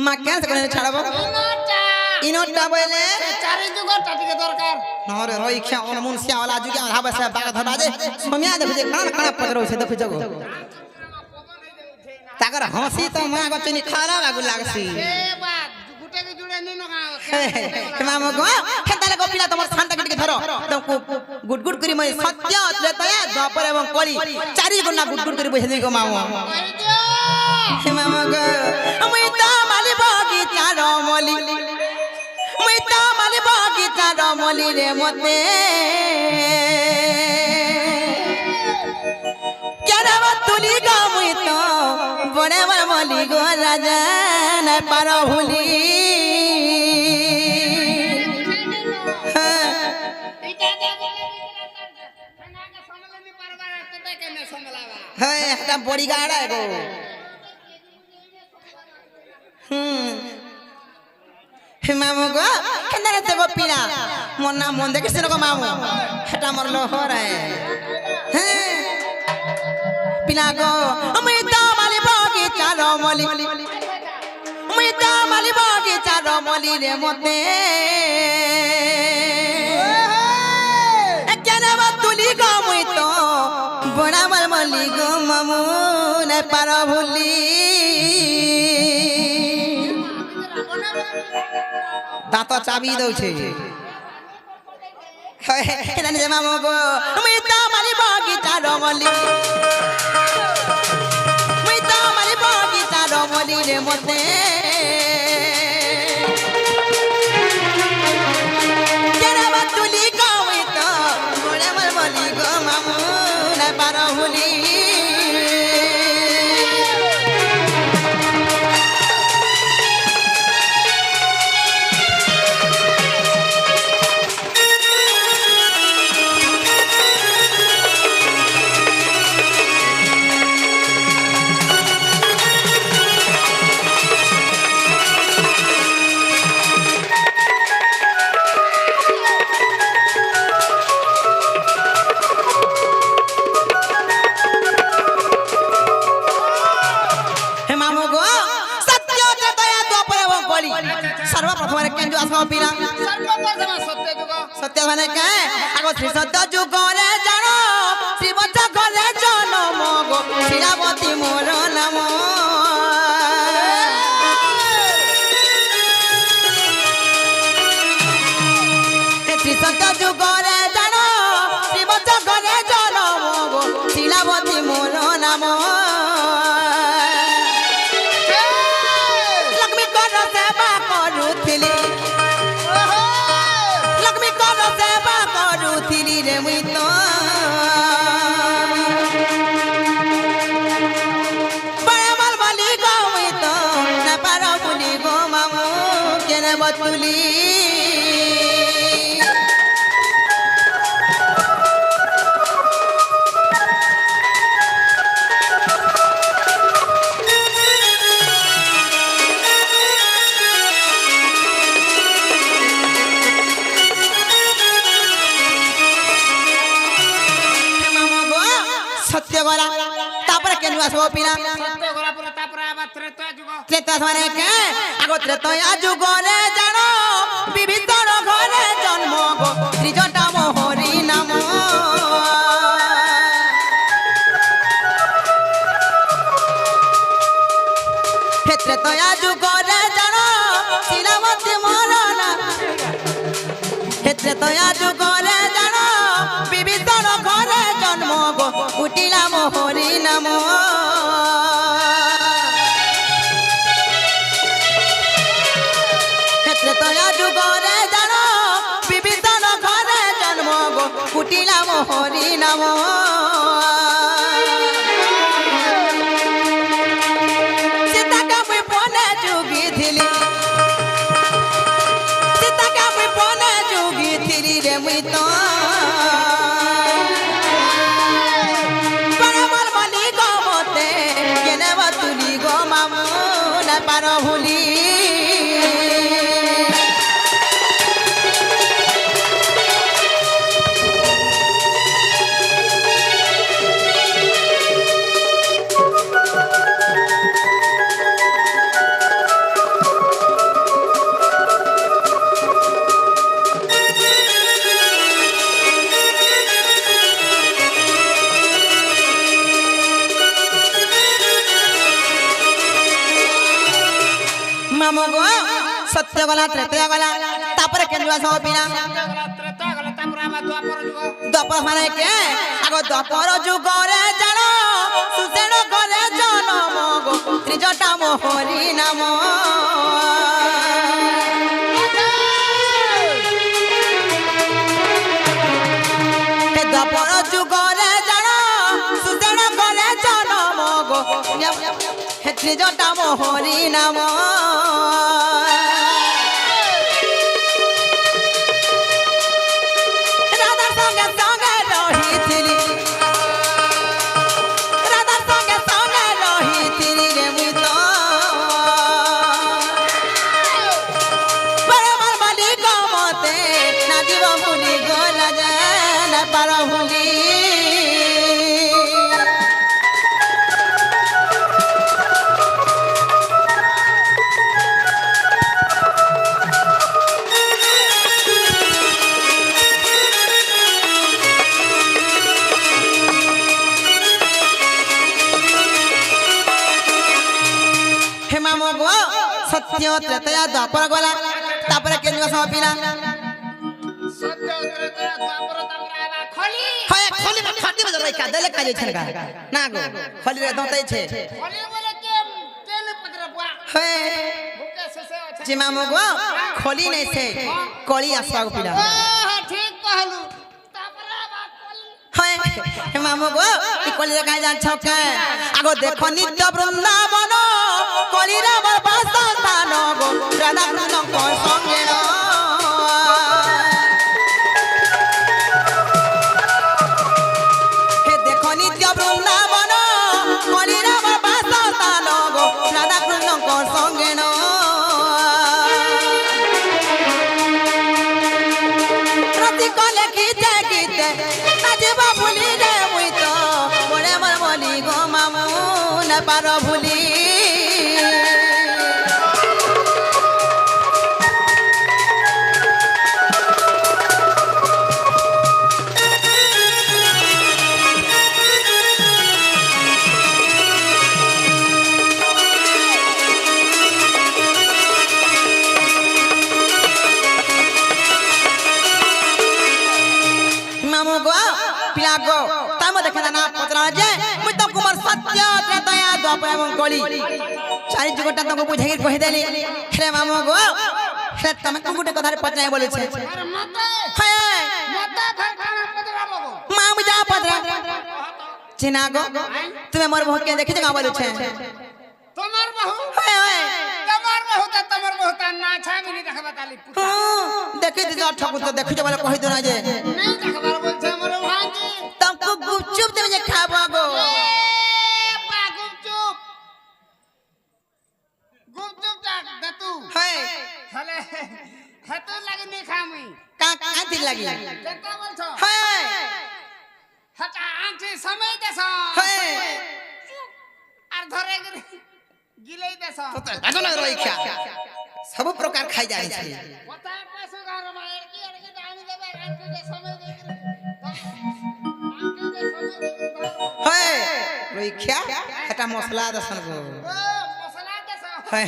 মা কেন করে ছাড়াবো ইনোটা বলে চারি যুগটা টিকে দরকার নরে রই খে অনমুন সিয়াওয়ালা যুগে আমার হাবা সে বাগা ধরা যে সমিয়া দেখু যে কান কান পত্র হইছে দেখু জগো তাগর হাসি তো মা গচনি খারাপ আগু লাগছি এ বাদ গুটেকে জুড়ে নিনো মামা গো হেতালে গোপিলা তোমার শান্তা কে ধরো তমকু গুড গুড করি মই সত্য ত্রেতয়া দ্বাপর এবং কলি চারি গুণা গুড গুড করি বসে দিই গো মামা হে মামা গো মই তো মালি বগিচা রমলি মই তো মালি বগিচা রমলি রে মতে কেরাবা তুলি গো মই তো বড়ে বড় মলি গো রাজা না পারো ভুলি হ্যাঁ একটা বড়ি গাড়া গো মামু গো কেন তে গোপিনা মোর নাম মন দেখিস গো মামু এটা মোর লহর হ্যাঁ পিলা গো আমি তো মালি বগিচা রমলি আমি তো মালি বগিচা রমলি রে মতে কেন বা তুলি গো মুই তো বড়া মাল মলি গো মামু না পারো ভুলি দাঁত চাবি দউছে কেন যে মামু গো আমি তো মালি বগিচা রমলি আমি তো মালি বগিচা রমলি রে মতে কেন বা তুলি গো মুই তো বড়া মাল মলি গো মামু না পারো ভুলি सर्वप्रथम केंजु आसो पिला सर्वप्रथम सत्य जुग सत्य माने के आगो श्री सत्य जुग रे जानो श्री बच्चा घरे जन्म गो श्रीरावती मोर नाम श्री सत्य जुग रे जानो श्री बच्चा घरे जन्म गो श्रीरावती मोर नाम लक्ष्मी कर सेवा करूथिली रे मुई तो बड़े माल वाली गो मुई तो ना पारो बुली गो मामू केने बतुली सत्य गला तापर केनु आसो पिला सत्य गला पर तापर आबा त्रेता जुग त्रेता माने के आगो त्रेता जुग रे जानो विभिन्न घरे जन्म गो त्रिजटा मोहरी नाम त्रेता जुग रे जानो श्रीरावती मोर नाम त्रेता जुग रे जानो विभिन्न घरे जन्म गो उठिला मोहरी नाम त्रेता जुग रे जानो विभिन्न घरे जन्म गो उठिला मोहरी नाम सीता का मुई पने जुगी थिली सीता का मुई पने जुगी थिली रे मुई तो पारो भूली গো সত্য গলা ত্রেতা গলা তারপরে কেন্দ্র সব পিনা সত্য গলা ত্রেতা গলা তারপরে আবার দ্বাপর যুগ দ্বাপর মানে কে আগ দ্বাপর যুগরে জানো সুসেন গলে জনম গো ত্রিজটা মোহরি নাম হে দ্বাপর যুগরে জানো সুসেন গলে জনম গো হে ত্রিজটা মোহরি নাম সত্য ত্রেতা দ্বাপর গলা তারপরে কেন্দ্র সমাপিনা সত্য ত্রেতা দ্বাপর তারপরে আবার খলি হয় খলি মে খাটি বজর রাই কাদেলে কাজে ছনকা না গো খলি রে দতাই ছে খলি বলে কেন পদরা বুয়া হয় বুকে শেষে আছে যে মামু গো খলি নাই সে কলি আসবা গো পিলা ঠিক कहलु তারপরে আবার খলি হয় মামু গো ই কলি রে কাজ জানছ কে আগো দেখো নিত্য বৃন্দাবন কলি রে বাসস্থান গো রাধা কৃষ্ণ কোন সঙ্গে হে দেখো নিত্য বৃন্দাবন কলি রে বাসস্থান গো রাধা কৃষ্ণ কোন সঙ্গে প্রতি কলে গীতে গীতে নাচিবা ভুলি রে মুই তো বড়ে মর বলি গো মামু না পারো ভুলি মামু গো পিলা গো তাই মো দেখে না পতরা যে মুই তো কুমার সত্য ত্রেতা দ্বাপর এবং কলি চারি যুগটা তোকে বুঝাই কই দেলি হে মামু গো হে তুমি কোন গুটে কথা পতরাই বলেছে আরে মতে হ্যাঁ মতে ফারখানা পদরা বাবু মামু যা পতরা চিনা গো তুমি মোর বহুকে দেখি যা বলেছে তোমার বহু হ্যাঁ তোমার বহু তা না ছামিনি দেখাবা তালি পুতা দেখি দিদা ঠাকুর তো দেখি বলে কই দনা যে नहीं देखबार बोलছে মোর ভাইজি तुमको गुपचुप दे मुझे खाबो गो पा गुपचुप गुपचुप डाक दतू है हले हतु लागि नहीं खामी का दिल लगी केता बोलछो है हटा आंटी समय देस है আর ধরে গিলেই দেস लागो ना रोई क्या सब प्रकार खाई जाए छे কথা কাছে গার মায়ের কি এরকে ডানি দেবে আंटी के समय दे आंटी के समय दे है रोई क्या हटा मसला दसन गो ओ मसला देस है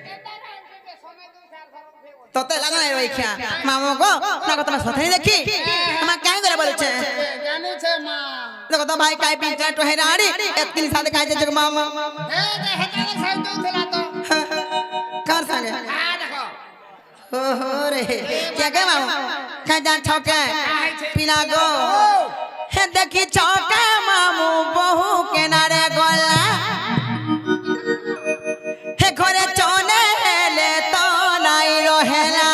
केता आंटी के समय दे सार धर फेगो तो लागो ना रोई क्या मामो गो ना को तुम सथई देखी हम काहे करे बोले छे জানি ছে মা देखो तो भाई काई पिंचा तो है राड़ी एक दिन साथ खाई जे जग मामा হে দে হেতালে সাইড দিলা তো कर संगे आ देखो हो रे क्या के मामा खा जा छके पिला गो हे देखी छके मामू बहु के नारे गोला हे घरे चने हेले तो नाई रोहेला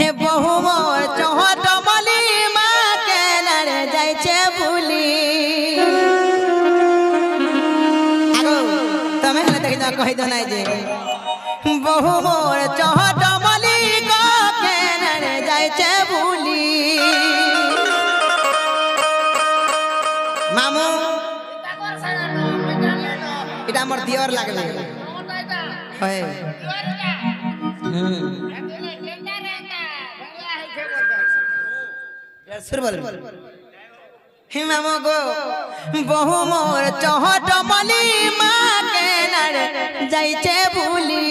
हे बहु मोर चोहट मली माँ के नारे जाय छे भूली आगो तमे हले देखि जा कहि दो नाई जे बहु मोर चोहट मली को के नारे जाय छे भूली मामू তাকর সারা নো মেটালে নো এটা আমার দিওর লাগলে কোনটা এটা হয় দিওরিটা এতলে টেন্ডা রেন্ডা বাংলা হইছে বলছো সুর বল হে মামু গো বহু মোর চহট মলি মা কেনার যাইছে ভুলি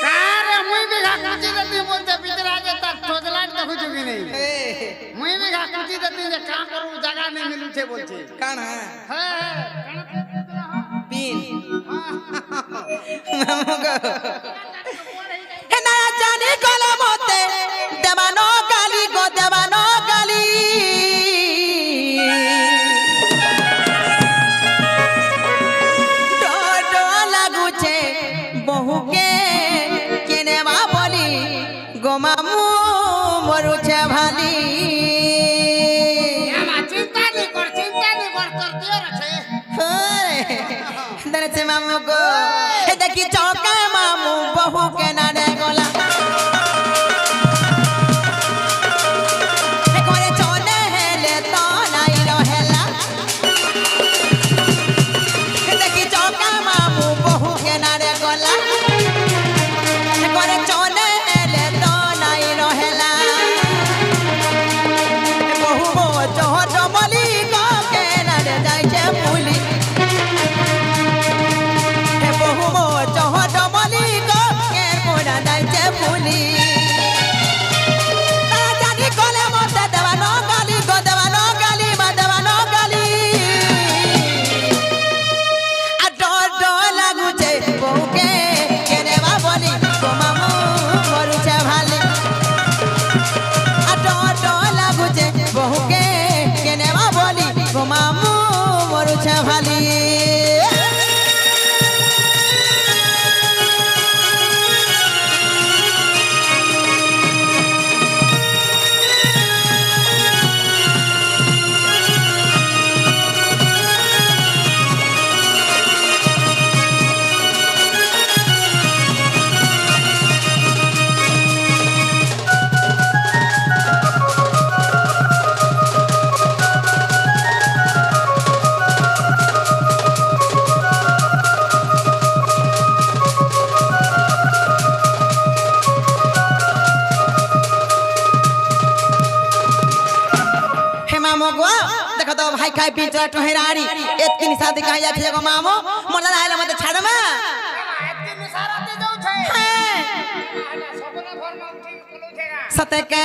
কারে মুই বিঘা কুচি দেতি বলতে ভিতরে আগে তার ঠোজলাট দেখুଛୁ কি নেই মুই বিঘা কুচি দেতি যে কাম করু জায়গা নেই মিলুছে বলছে কাণ হ্যাঁ পিন মামু গো হে না জানি কলমতে দেবানো গালি গো দেবানো গালি ডড লাগুছে বহুকে কেনেবা বলি গো মামু মরুছে ভালি চিন্তা নি কর তোর দিও আছে ধরেছে মামু গো হে দেখি চৌকা মামু বহু কেনারে গলা হে করে চলে হেলে তো নাই রহেলা হে দেখি চৌকা মামু বহু কেনারে গলা হে করে চলে হেলে তো নাই রহেলা হে বহু চহট মলি গো কেনারে যাইছে ভুলি হে বহু চহট মলি গো কের মোরা যাইছে ভুলি জানি কলে মতে দেবানো গালি গো দেবানো গালি মা দেবানো গালি আর ডর লাগুছে বউকে কেনেবা বলি গো মামু মরুছে ভালি আর ডর লাগুছে বউকে কেনেবা বলি গো মামু মরুছে ভালি हे मामो गो देखो तो भाई खाई पी चला टोहराड़ी एतकी निशादी कहाँ जा फिर गो मामो मोला लायला मत छाड़ मा এতদিন সারাতে যাও છે সপনে ঘর মা উঠি কোন উঠেগা सते के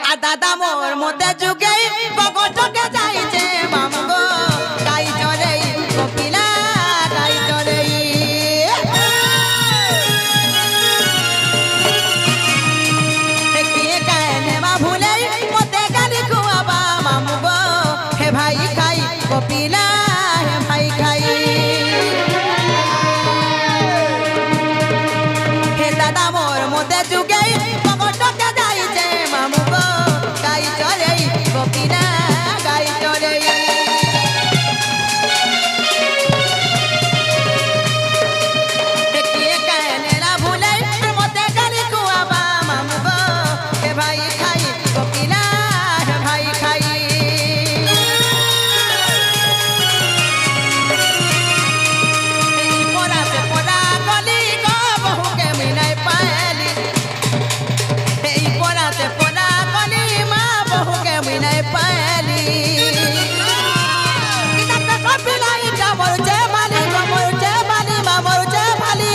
आ दादा मोर मोते जुगे गगो टके जाइছে मामो गो गाई चले कोकिला गाई चले किए कहने मा भूले मोते गाली खुआबा मामो गो हे भाई खाई कोकिला हे भाई खाई हे दादा मोर मोते जुगे कमटके जाइছে मामू गो गाई चले गोपीना गाई चले देखिए कहने ना भूले मोते गाली खुआबा मामू गो हे भाई खाई गोपीना हे भाई खाई पोरा से पोरा गली गो बहु के मिनाई पाली पोरा से पोरा गली माँ बहु के मिनाई पाली कपिलाई का मरुचे भाली माँ मरुचे भाली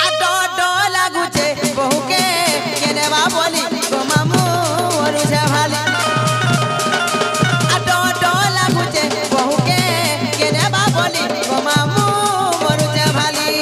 आ डो लागुचे बहु के केनेबा बोली गो मामू मरुचे भाली डो लागुचे बहु के केनेबा बोली गो मामू मरुचे भाली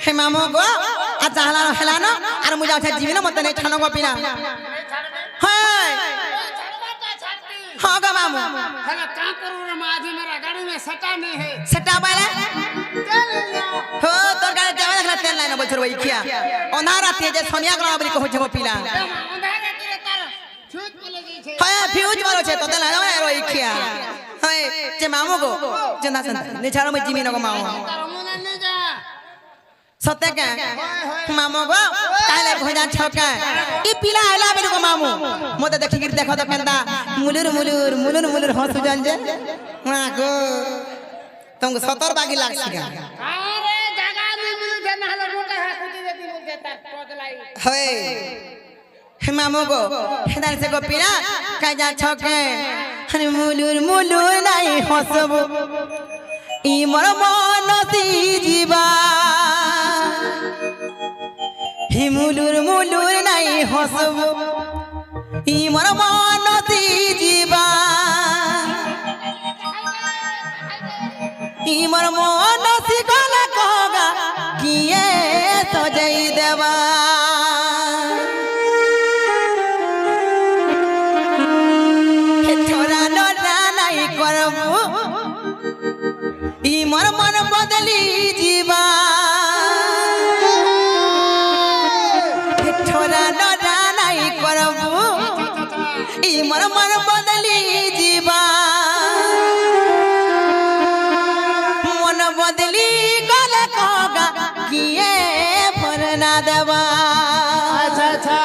हे मामो गो आ जाहला हेलानो आर मुजा उठा जीविनो मत नै छानो गपिना ছাড়বে हाय ছাড়বা তো ছাড়তি हाँ गा मामू हेला का करूं रे माझी मेरा गाड़ी में सटा नहीं है सेटा बाले चल जाओ हो तो गाड़ी जावे देखला तेल लाइन बोल छोड़ इखिया ओनारा ते जे सोनिया गला बरी कहू छबो पिला अंधारे तेरे तार छूट मिले गई छे हाय फ्यूज मारो छे तो तेल लाइन रो इखिया हाय जे मामू गो जंदा संत ने छारो मैं जिमी न गो मामू तार मुना नहीं जा सत्य के मामू गो काले भजा छका ई पिला आला बेनु गो मामू मोते देखि गिर देखो तो केंदा मुलुर मुलुर मुलुर मुलुर हंसु जन जे हां गो तुमको सतर बागी लागसी का अरे जगह नहीं मिल जे नहले मोटे है कुछ देती मिल देता टोदलाई होय हे मामू गो हेदार से गो पिला काजा छके हने मुलुर मुलुर नाही हसबो ई मोर मनसी जीवा हि मुलुर मुलुर नाही हसबो ई मोर मनसी जीवा ई मोर मनसी गला कहगा किए सजाई देवा हे छोरा नरा नाही करबू ई मोर मन बदली जीवा हे छोरा नरा नाही करबू ई मोर मन बदली जीवा मन बदली गले कहगा किए भरना देवा अच्छा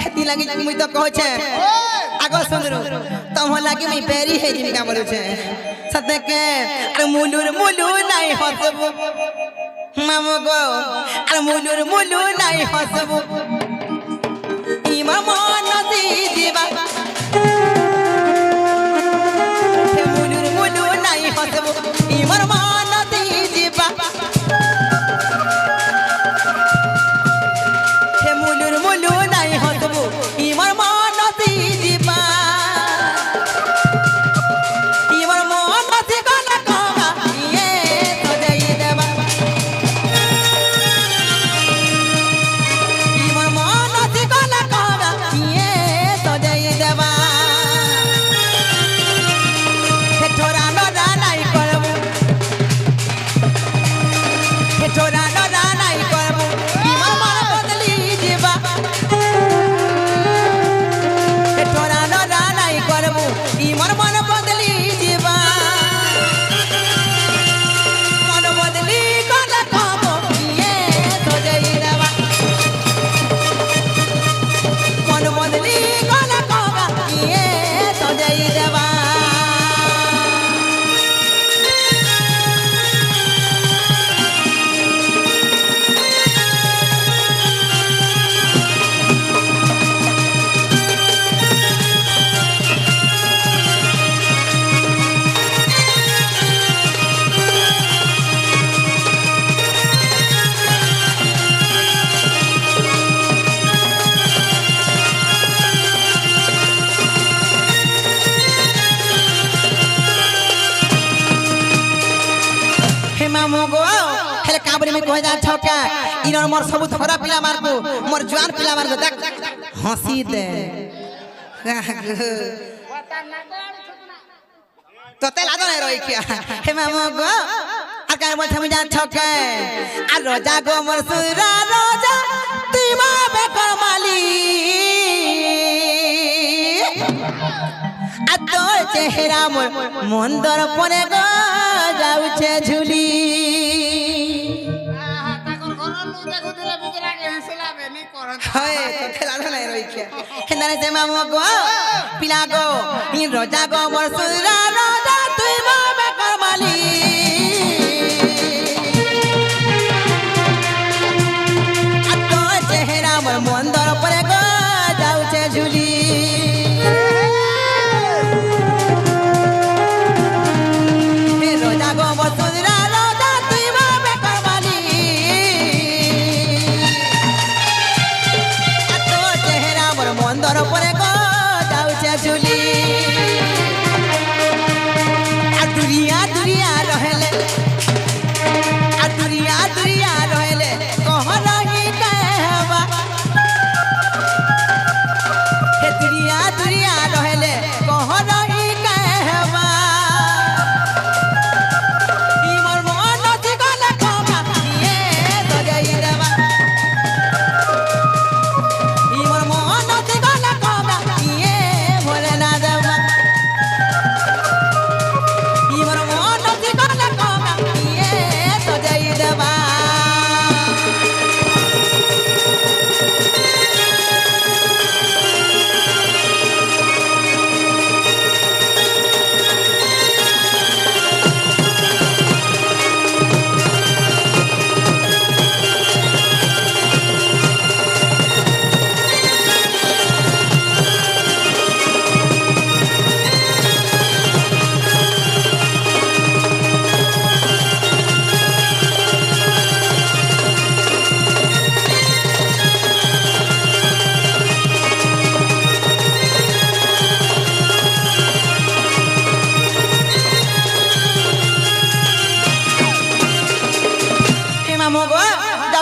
हेती लगी मुई तो कहै छे आगो सुनरू तम लागी मैं बेरी है जिनका मरु छे सते के अरे मुलुर मुलुर नाही हसबो मामू गो अरे मुलुर मुलुर नाही हसबो ई मोर मन सी जीवा हे मुलुर मुलुर नाही हसबो ई मोर मन सी जीवा हे मुलुर मुलुर नाही हसबो ई मोर मन सी जीवा ई मोर मन सी गला कहगा ये सजाई देवा ई मोर मन सी गला कहगा ये सजाई देवा हे छोरा नरा नाही करबू हे छोरा नरा नाही करबू ई मोर मन बदली जीवा हे छोरा नरा नाही करबू ई मोर मन बदली जीवा मन बदली गला कहबो ये सजाई देवा मन बदली गला कहबा ये सजाई देवा हे मामू गो हेले काबरी में कह जा छका इनर मोर सब थोड़ा पिला मारबो मोर जवान पिला मारबो देख हंसी दे पता ना कर छुना तो ते लादो नहीं रोई क्या हे मामू गो आकार मोर थम जा छका आ रोजा गो मोर सुरा रोजा तुमा बेकर माली आ तोर चेहरा मोर मंदर पने गो जाउछे झुली आहा ताकर घर लोग देखो दिले बिचरा के हंसला बे नहीं करत हाय तो खेला नहीं रोई क्या हेंदाने से मामू गो पिला गो इन रोजा गो मोर सुरा रोजा तुई मा बेकर माली आ तो चेहरा मोर मंदर परे गो जाउछे झुली हे रोजा गो मोर सुरा रोजा तुई मा बेकर माली आ तो चेहरा मोर मंदर परे गो जाउछे झुली आ दुरिया दुरिया रहेले आ दुरिया दुरिया रहेले कह रही कहवा हे दुरिया दुरिया रहेले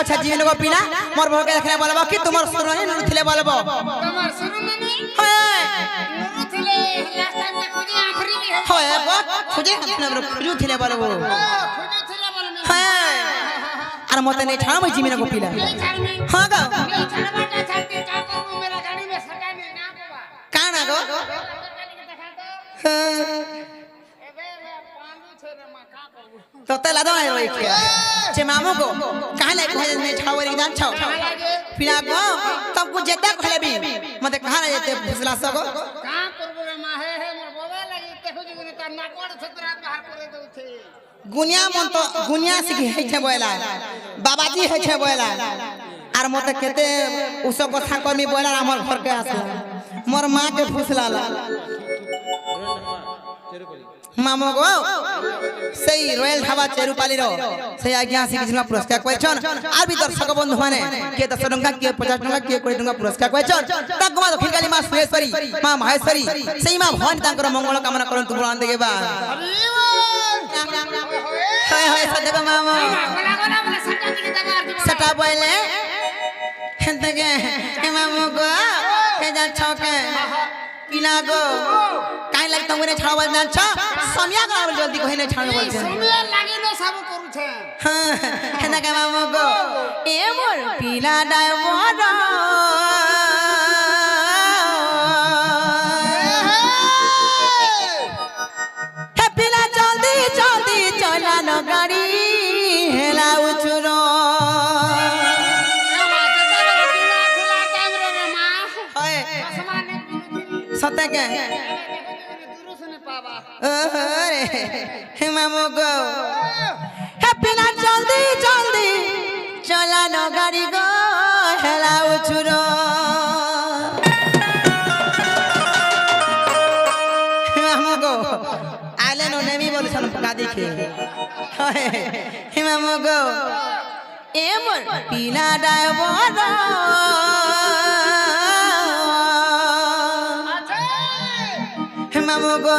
अच्छा जीवन को पिला मोर बहू के देखले बोलबो कि तुमर सुनो ही नुथिले बोलबो তোমার শুরু নানি নুরু ছিলে লাস্ট টাইম দেখো যে আফরি হয় গো খুঁজে আপনি খুঁজু থিলে बोलबो খুঁজে ছিলে বলমি আর মতে নেই ছাড়া মই জীবন को पिला এই ছাড়মি हां गो এই ছাড়বাটা ছাড়তে কা করব মেরা গাড়ি মে সটা নে না বাবা কানা গো तो तला दो है रोई के जे मामू को कहां ले को ने छावरी दान छाव पिला को तब को जेता खलेबी मते कहां ना जेते फसला सगो का करबो रे मा हे मोर बोबे लागि देखो जे तार नाकोड़ छतरा बाहर करे दउ छे गुनिया मन तो गुनिया सिखी है छे बोला बाबाजी है छे बोला आर मते केते उस कथा कमी बोला हमर घर के आसला मोर मां के फुसलाला मामो गो सही रॉयल ढाबा चेरुपाली रो सही आज्ञा से किछन पुरस्कार क्वेश्चन आ भी दर्शक बंधु माने के 10 टंका के 50 टंका के 20 टंका पुरस्कार क्वेश्चन तक मा दक्षिण काली मां सुरेश्वरी मां महेश्वरी सही मां भवन तांकर मंगल कामना करन तू बुलान देगे बा हाय हाय सदे को मामो गोला गोला बोले सटा दिके दबार दिबो सटा बोले हेतगे ए मामो गो के जा छके पिला गो काई लाग तमरे छावा ना छ समिया का जल्दी कहिने छावे बोल छे समय लागि न सब करू छे हेना का मामो गो ए मोर पिला डाइवर हे पिला जल्दी जल्दी चला न गाड़ी हेला उछुरो सत्य के अरे हे मामो गो हे पिला जल्दी जल्दी चला न गाड़ी गो हेला उछुरो मामो गो आले नो नेमी बोल सन पका देखे हे मामो गो ए मोर पिला डाइवर मामो गो